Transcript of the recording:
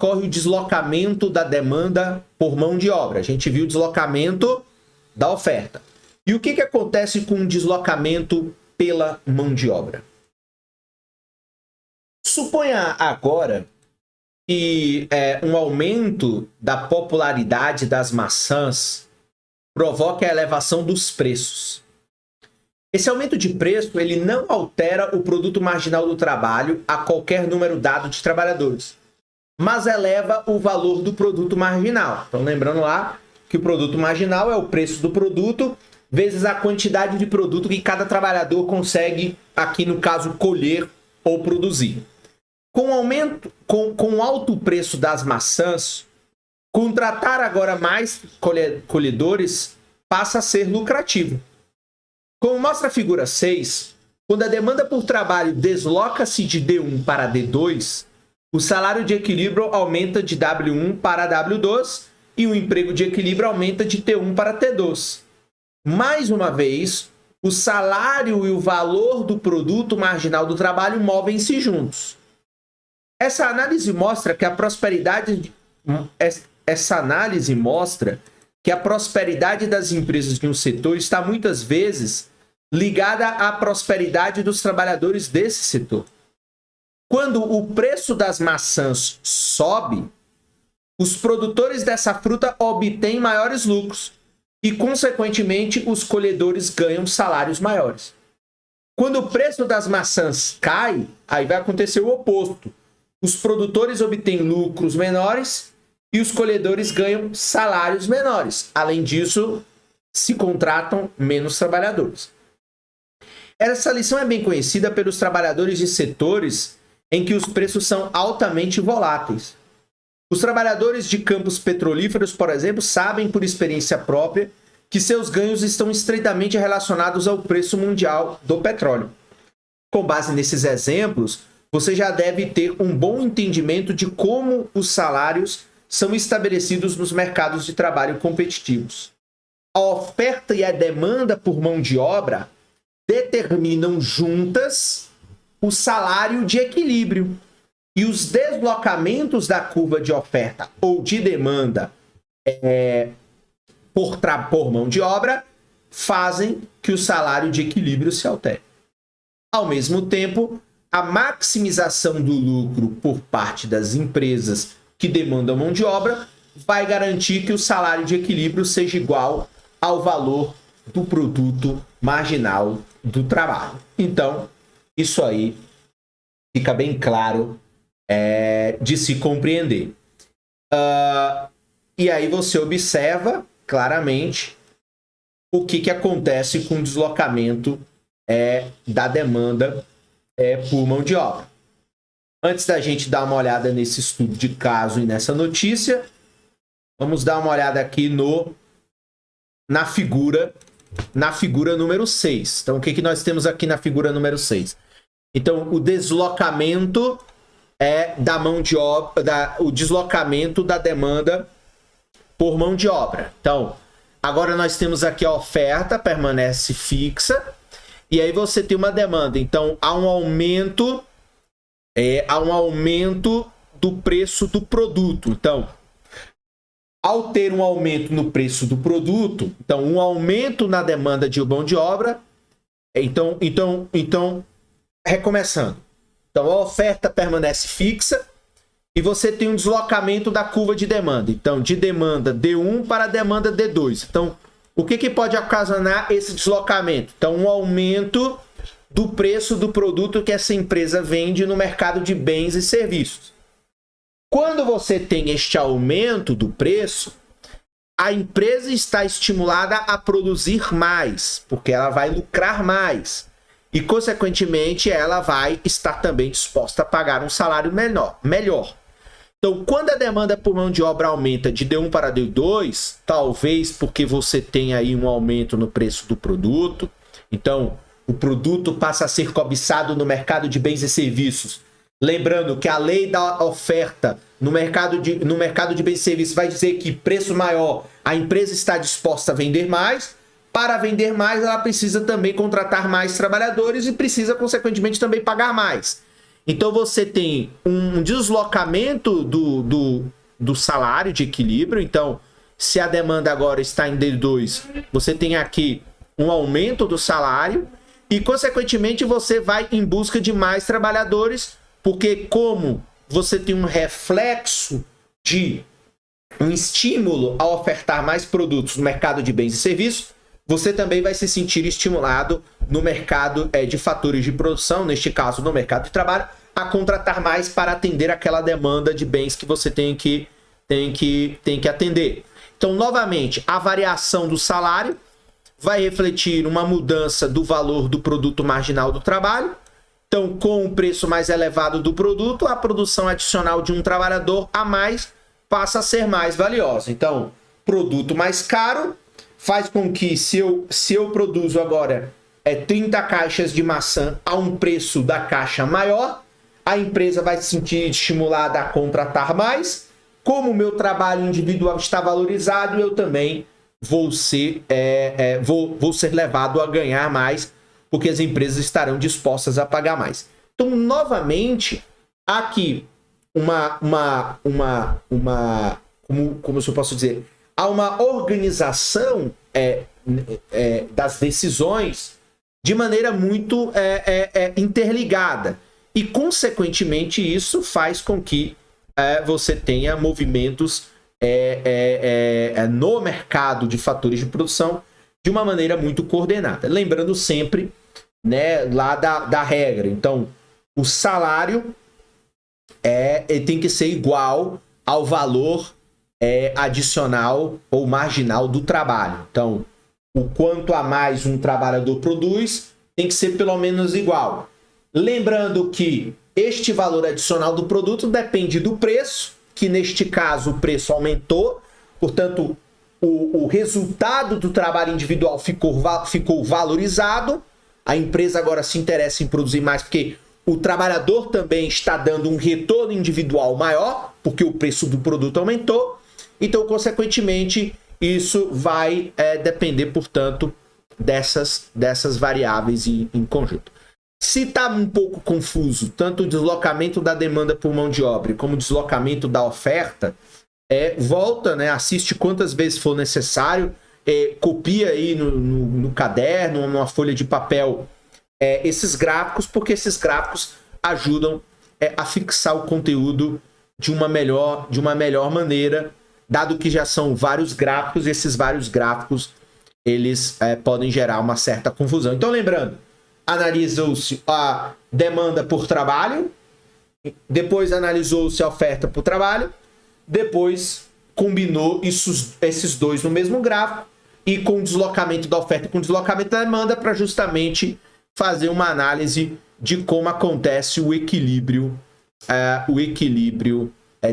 ocorre o deslocamento da demanda por mão de obra? A gente viu o deslocamento da oferta. E o que acontece com o deslocamento pela mão de obra? Suponha agora que um aumento da popularidade das maçãs provoque a elevação dos preços. Esse aumento de preço ele não altera o produto marginal do trabalho a qualquer número dado de trabalhadores, mas eleva o valor do produto marginal. Então, lembrando lá que o produto marginal é o preço do produto vezes a quantidade de produto que cada trabalhador consegue, aqui no caso, colher ou produzir. Com o alto preço das maçãs, contratar agora mais colhedores passa a ser lucrativo. Como mostra a figura 6, quando a demanda por trabalho desloca-se de D1 para D2, o salário de equilíbrio aumenta de W1 para W2 e o emprego de equilíbrio aumenta de T1 para T2. Mais uma vez, o salário e o valor do produto marginal do trabalho movem-se juntos. Essa análise mostra que a prosperidade das empresas de um setor está muitas vezes ligada à prosperidade dos trabalhadores desse setor. Quando o preço das maçãs sobe, os produtores dessa fruta obtêm maiores lucros e, consequentemente, os colhedores ganham salários maiores. Quando o preço das maçãs cai, aí vai acontecer o oposto. Os produtores obtêm lucros menores e os colhedores ganham salários menores. Além disso, se contratam menos trabalhadores. Essa lição é bem conhecida pelos trabalhadores de setores em que os preços são altamente voláteis. Os trabalhadores de campos petrolíferos, por exemplo, sabem por experiência própria que seus ganhos estão estreitamente relacionados ao preço mundial do petróleo. Com base nesses exemplos, você já deve ter um bom entendimento de como os salários são estabelecidos nos mercados de trabalho competitivos. A oferta e a demanda por mão de obra determinam juntas o salário de equilíbrio. E os deslocamentos da curva de oferta ou de demanda por mão de obra fazem que o salário de equilíbrio se altere. Ao mesmo tempo, a maximização do lucro por parte das empresas que demandam mão de obra vai garantir que o salário de equilíbrio seja igual ao valor do produto marginal do trabalho. Então, isso aí fica bem claro de se compreender. E aí você observa claramente o que acontece com o deslocamento da demanda por mão de obra. Antes da gente dar uma olhada nesse estudo de caso e nessa notícia, vamos dar uma olhada aqui na figura número 6. Então, o que nós temos aqui na figura número 6? Então, o deslocamento da mão de obra, o deslocamento da demanda por mão de obra. Então, agora nós temos aqui a oferta, permanece fixa, e aí você tem uma demanda. Então, há um aumento do preço do produto. Então, ao ter um aumento no preço do produto, então um aumento na demanda de mão de obra, então recomeçando. Então a oferta permanece fixa e você tem um deslocamento da curva de demanda. Então de demanda D1 para demanda D2. Então o que pode ocasionar esse deslocamento? Então um aumento do preço do produto que essa empresa vende no mercado de bens e serviços. Quando você tem este aumento do preço, a empresa está estimulada a produzir mais, porque ela vai lucrar mais. E, consequentemente, ela vai estar também disposta a pagar um salário melhor. Então, quando a demanda por mão de obra aumenta de D1 para D2, talvez porque você tem aí um aumento no preço do produto, então o produto passa a ser cobiçado no mercado de bens e serviços. Lembrando que a lei da oferta no mercado de bens e serviços vai dizer que preço maior, a empresa está disposta a vender mais. Para vender mais, ela precisa também contratar mais trabalhadores e precisa, consequentemente, também pagar mais. Então você tem um deslocamento do salário de equilíbrio. Então, se a demanda agora está em D2, você tem aqui um aumento do salário e, consequentemente, você vai em busca de mais trabalhadores, porque como você tem um reflexo de um estímulo a ofertar mais produtos no mercado de bens e serviços, você também vai se sentir estimulado no mercado de fatores de produção, neste caso no mercado de trabalho, a contratar mais para atender aquela demanda de bens que você tem que atender. Então, novamente, a variação do salário vai refletir uma mudança do valor do produto marginal do trabalho. Então, com o preço mais elevado do produto, a produção adicional de um trabalhador a mais passa a ser mais valiosa. Então, produto mais caro faz com que, se eu produzo agora 30 caixas de maçã a um preço da caixa maior, a empresa vai se sentir estimulada a contratar mais. Como o meu trabalho individual está valorizado, eu também vou ser levado a ganhar mais, porque as empresas estarão dispostas a pagar mais. Então, novamente, aqui como eu posso dizer, há uma organização das decisões de maneira muito interligada. E, consequentemente, isso faz com que você tenha movimentos no mercado de fatores de produção de uma maneira muito coordenada. Lembrando sempre, né, lá da regra. Então, o salário ele tem que ser igual ao valor adicional ou marginal do trabalho. Então, o quanto a mais um trabalhador produz tem que ser pelo menos igual. Lembrando que este valor adicional do produto depende do preço, que neste caso o preço aumentou, portanto, o resultado do trabalho individual ficou valorizado, a empresa agora se interessa em produzir mais, porque o trabalhador também está dando um retorno individual maior, porque o preço do produto aumentou, então, consequentemente, isso vai depender, portanto, dessas variáveis em conjunto. Se está um pouco confuso, tanto o deslocamento da demanda por mão de obra como o deslocamento da oferta, volta, né, assiste quantas vezes for necessário, copia aí no caderno, numa folha de papel, esses gráficos, porque esses gráficos ajudam a fixar o conteúdo de uma melhor maneira, dado que já são vários gráficos, e esses vários gráficos eles podem gerar uma certa confusão. Então, lembrando, analisou-se a demanda por trabalho, depois analisou-se a oferta por trabalho, depois combinou esses dois no mesmo gráfico e com o deslocamento da oferta e com o deslocamento da demanda para justamente fazer uma análise de como acontece o equilíbrio